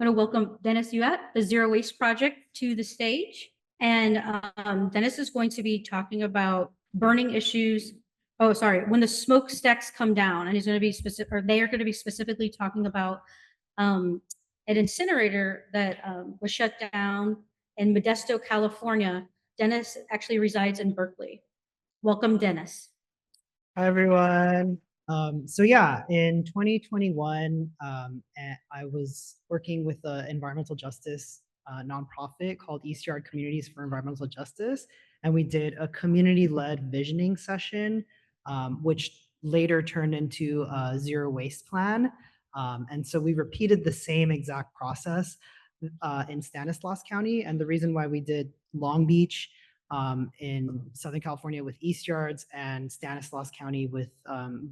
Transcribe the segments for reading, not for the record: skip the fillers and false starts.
I'm going to welcome Dennis Uyat, the Zero Waste Project, to the stage. And Dennis is going to be talking about burning issues. Oh, sorry, when the smokestacks come down, and he's going to be specific, or they are going to be specifically talking about an incinerator that was shut down in Modesto, California. Dennis actually resides in Berkeley. Welcome, Dennis. Hi, everyone. So yeah, in 2021, I was working with an environmental justice nonprofit called East Yard Communities for Environmental Justice, and we did a community-led visioning session, which later turned into a zero waste plan. And so we repeated the same exact process in Stanislaus County, and the reason why we did Long Beach in Southern California with East Yards and Stanislaus County with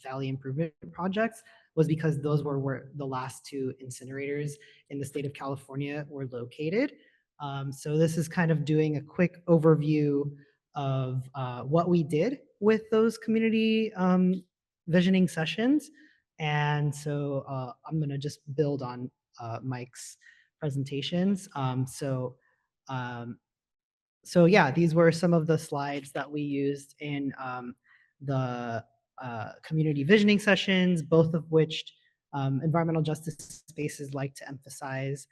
Valley Improvement Projects was because those were where the last two incinerators in the state of California were located. So this is kind of doing a quick overview of what we did with those community visioning sessions. And so I'm going to just build on Mike's presentations. So yeah, these were some of the slides that we used in the community visioning sessions, both of which environmental justice spaces like to emphasize,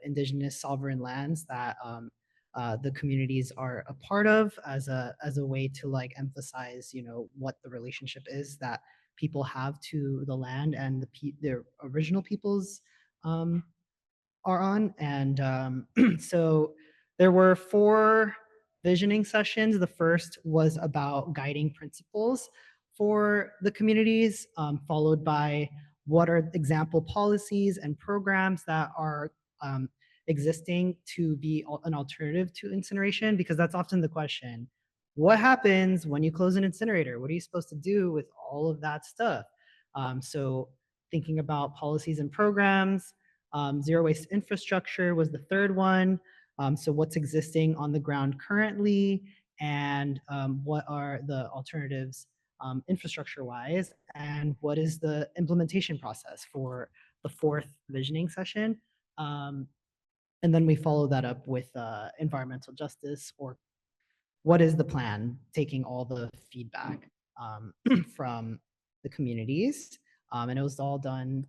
indigenous sovereign lands that the communities are a part of as a way to like emphasize, what the relationship is that people have to the land and their original peoples are on. And so there were 4 visioning sessions. The first was about guiding principles for the communities, followed by what are example policies and programs that are existing to be an alternative to incineration, because that's often the question. What happens when you close an incinerator? What are you supposed to do with all of that stuff? So thinking about policies and programs. Zero waste infrastructure was the third one. So what's existing on the ground currently, and what are the alternatives infrastructure-wise, and what is the implementation process for the 4th visioning session. And then we follow that up with environmental justice, or what is the plan, taking all the feedback from the communities. And it was all done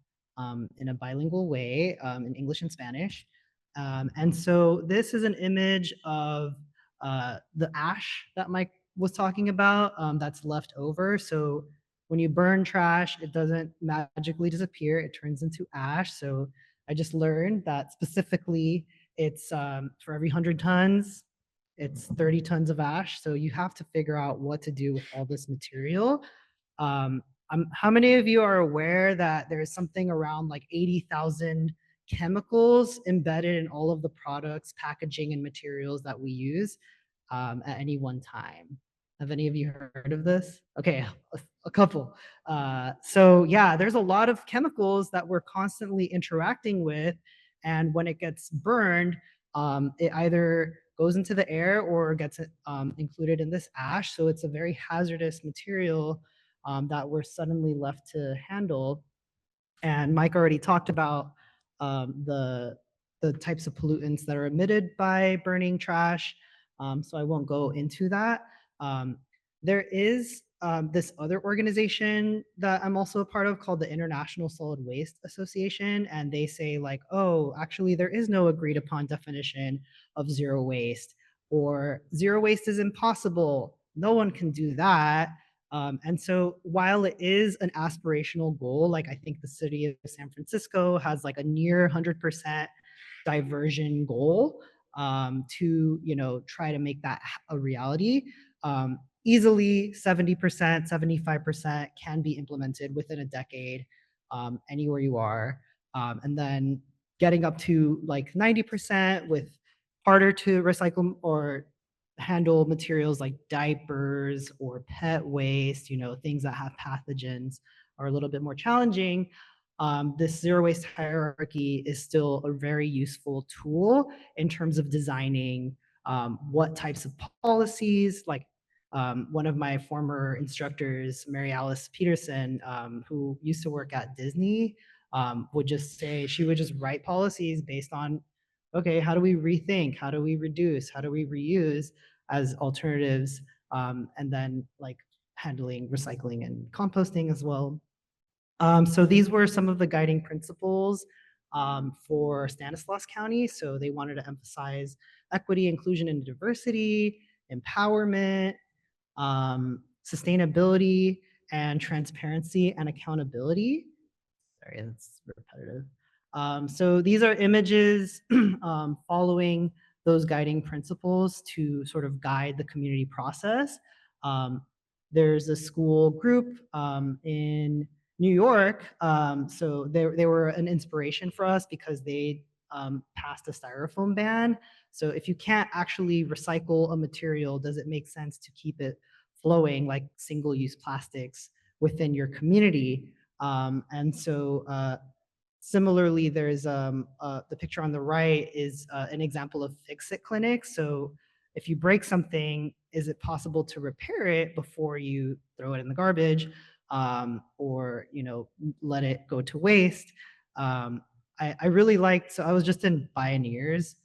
in a bilingual way, in English and Spanish. And so this is an image of the ash that Mike was talking about that's left over. So when you burn trash, it doesn't magically disappear, it turns into ash. So I just learned that specifically it's for every 100 tons, it's 30 tons of ash. So you have to figure out what to do with all this material. How many of you are aware that there's something around like 80,000 chemicals embedded in all of the products, packaging, and materials that we use at any one time? Have any of you heard of this? Okay, a couple. So yeah, there's a lot of chemicals that we're constantly interacting with, and when it gets burned, it either goes into the air or gets included in this ash. So it's a very hazardous material that we're suddenly left to handle. And Mike already talked about the types of pollutants that are emitted by burning trash. So I won't go into that. There is this other organization that I'm also a part of called the International Solid Waste Association. And they say like, oh, actually there is no agreed upon definition of zero waste, or zero waste is impossible. No one can do that. And so while it is an aspirational goal, like I think the city of San Francisco has like a near 100% diversion goal to try to make that a reality. Easily 70%, 75% can be implemented within a decade anywhere you are. And then getting up to like 90% with harder to recycle or handle materials like diapers or pet waste, things that have pathogens are a little bit more challenging. This zero waste hierarchy is still a very useful tool in terms of designing what types of policies, like one of my former instructors, Mary Alice Peterson, who used to work at Disney, would just say, she would just write policies based on, okay, how do we rethink? How do we reduce? How do we reuse as alternatives? And then like handling recycling and composting as well. So these were some of the guiding principles for Stanislaus County. So they wanted to emphasize equity, inclusion, and diversity, empowerment, sustainability, and transparency and accountability. Sorry, that's repetitive. So these are images following those guiding principles to sort of guide the community process. There's a school group in New York. So they were an inspiration for us because they passed a styrofoam ban. So if you can't actually recycle a material, does it make sense to keep it flowing like single-use plastics within your community? And so similarly, there's the picture on the right is an example of fix-it clinics. So if you break something, is it possible to repair it before you throw it in the garbage, or let it go to waste? I really liked. So I was just in Pioneers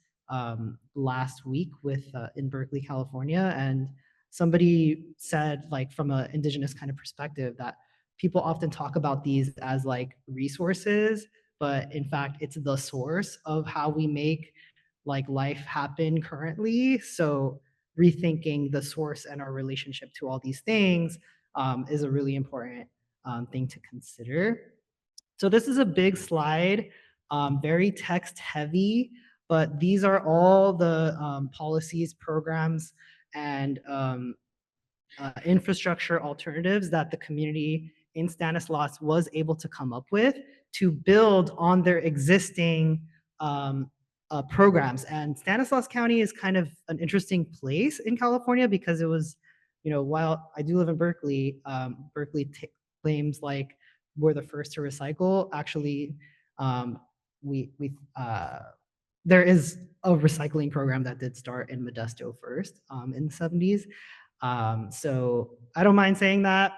last week with in Berkeley, California, and somebody said, like, from an indigenous kind of perspective, that people often talk about these as like resources, but in fact, it's the source of how we make like life happen currently. So rethinking the source and our relationship to all these things is a really important thing to consider. So this is a big slide, very text heavy, but these are all the policies, programs, and infrastructure alternatives that the community in Stanislaus was able to come up with to build on their existing programs. And Stanislaus County is kind of an interesting place in California because it was, while I do live in Berkeley, Berkeley claims like we're the first to recycle. Actually, there is a recycling program that did start in Modesto first in the 70s. So I don't mind saying that.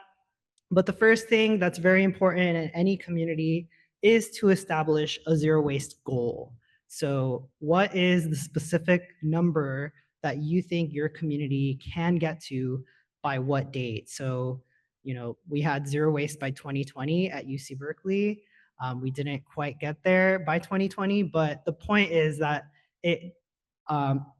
But the first thing that's very important in any community is to establish a zero waste goal. So what is the specific number that you think your community can get to by what date? So, we had zero waste by 2020 at UC Berkeley. We didn't quite get there by 2020, but the point is that it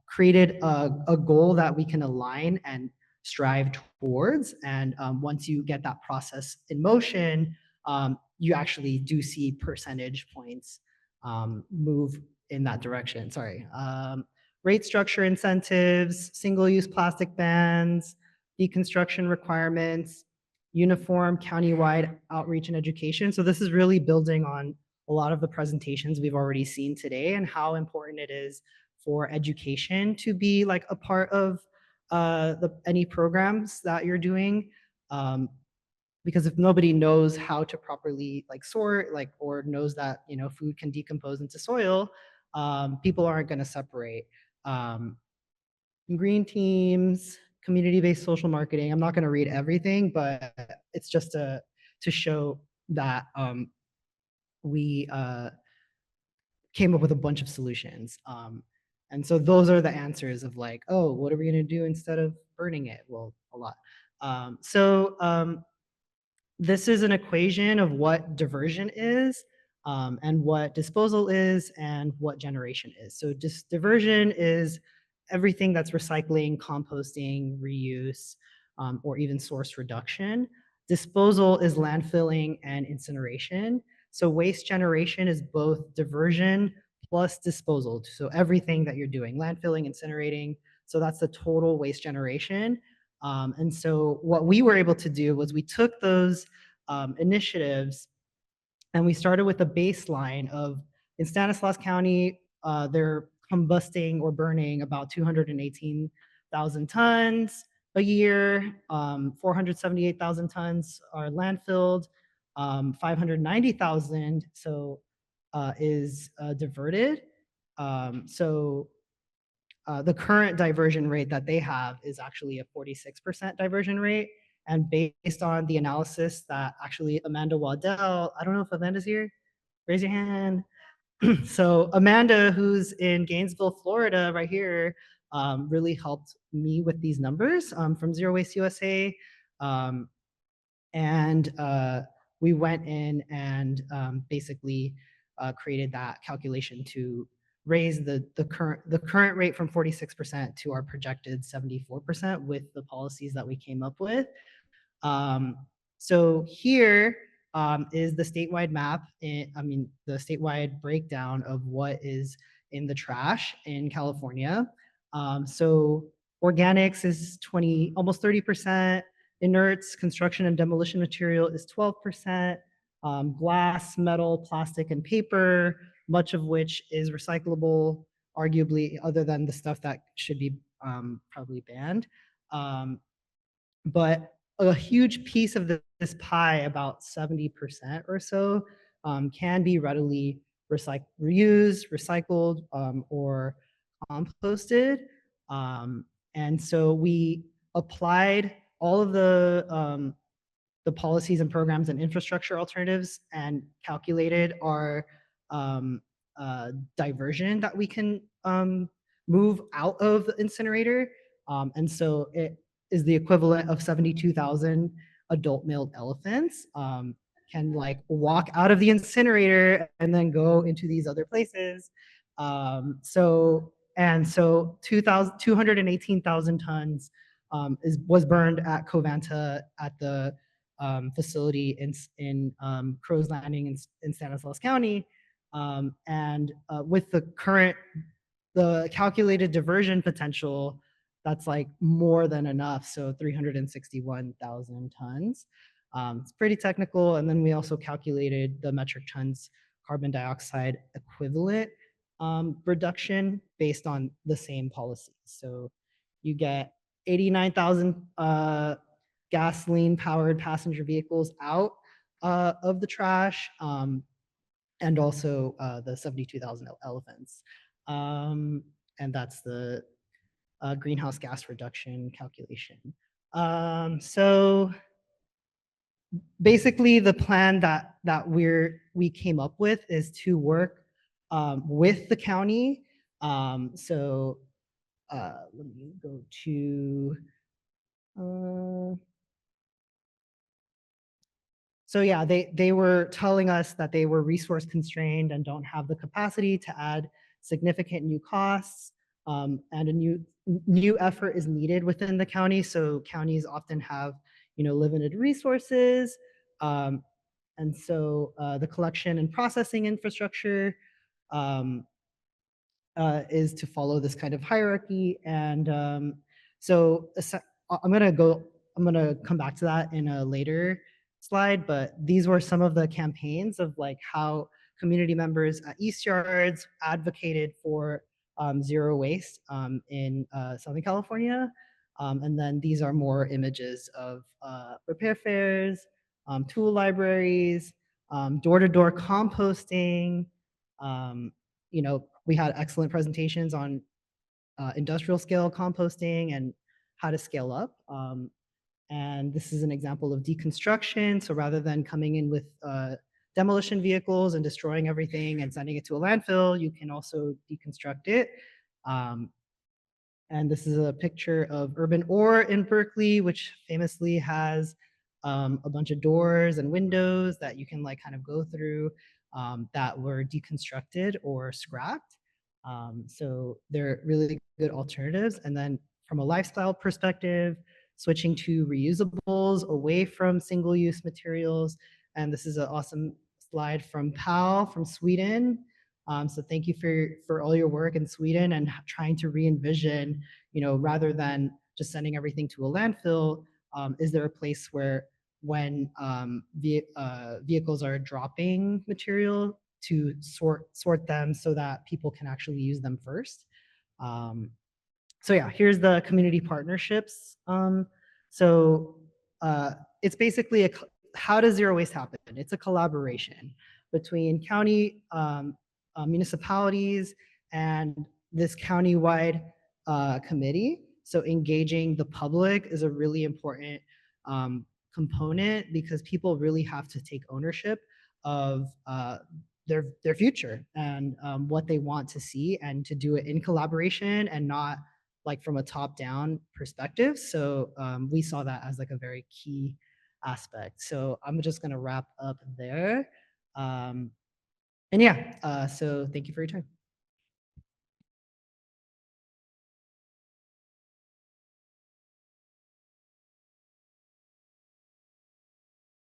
created a goal that we can align and strive towards. And once you get that process in motion, you actually do see percentage points move in that direction. Sorry. Rate structure incentives, single-use plastic bans, deconstruction requirements, uniform countywide outreach and education. So this is really building on a lot of the presentations we've already seen today and how important it is for education to be like a part of any programs that you're doing. Because if nobody knows how to properly like sort, like, or knows that, food can decompose into soil, people aren't going to separate. Green teams, community-based social marketing. I'm not going to read everything, but it's just to show that we came up with a bunch of solutions. And so those are the answers of like, oh, what are we going to do instead of burning it? Well, a lot. This is an equation of what diversion is, and what disposal is, and what generation is. So just diversion is everything that's recycling, composting, reuse, or even source reduction. Disposal is landfilling and incineration. So waste generation is both diversion plus disposal. So everything that you're doing, landfilling, incinerating. So that's the total waste generation. And so what we were able to do was we took those initiatives and we started with a baseline of, in Stanislaus County, they're combusting or burning about 218,000 tons a year, 478,000 tons are landfilled, 590,000 is diverted. The current diversion rate that they have is actually a 46% diversion rate. And based on the analysis that actually Amanda Waddell, I don't know if Amanda's here. Raise your hand. So Amanda, who's in Gainesville, Florida, right here, really helped me with these numbers from Zero Waste USA. Um, and we went in and basically created that calculation to raise the current rate from 46% to our projected 74% with the policies that we came up with. Um, so here is the statewide map. The statewide breakdown of what is in the trash in California. So organics is almost 30%. Inerts, construction and demolition material is 12%. Glass, metal, plastic, and paper, much of which is recyclable, arguably, other than the stuff that should be probably banned. But a huge piece of this pie, about 70% or so, can be readily reused, recycled, or composted. And so we applied all of the policies and programs and infrastructure alternatives and calculated our diversion that we can move out of the incinerator. And so it is the equivalent of 72,000 adult male elephants can like walk out of the incinerator and then go into these other places. So 218,000 tons was burned at Covanta at the facility in Crow's Landing in Stanislaus County. And with the calculated diversion potential, that's like more than enough. So 361,000 tons. It's pretty technical. And then we also calculated the metric tons carbon dioxide equivalent reduction based on the same policies. So you get 89,000 gasoline powered passenger vehicles out of the trash, and also the 72,000 elephants. And that's the greenhouse gas reduction calculation. So basically the plan that we came up with is to work with the county. So let me go to so yeah, they were telling us that they were resource constrained and don't have the capacity to add significant new costs, and a new effort is needed within the county. So counties often have limited resources, and so the collection and processing infrastructure is to follow this kind of hierarchy. And so I'm gonna come back to that in a later slide, but these were some of the campaigns of like how community members at East Yards advocated for zero waste in Southern California. And then these are more images of repair fairs, tool libraries, door-to-door composting. We had excellent presentations on industrial scale composting and how to scale up. And this is an example of deconstruction. So rather than coming in with demolition vehicles and destroying everything and sending it to a landfill, you can also deconstruct it. And this is a picture of Urban Ore in Berkeley, which famously has a bunch of doors and windows that you can like kind of go through that were deconstructed or scrapped. So they're really good alternatives. And then from a lifestyle perspective, switching to reusables away from single-use materials. And this is an awesome slide from Pal from Sweden. So thank you for all your work in Sweden and trying to re-envision, rather than just sending everything to a landfill, is there a place where when vehicles are dropping material to sort them so that people can actually use them first? So yeah, here's the community partnerships. So it's basically how does zero waste happen? It's a collaboration between county municipalities and this county-wide committee. So engaging the public is a really important component because people really have to take ownership of their future and what they want to see, and to do it in collaboration and not like from a top down perspective. So we saw that as like a very key aspect. So I'm just going to wrap up there. And yeah, so thank you for your time.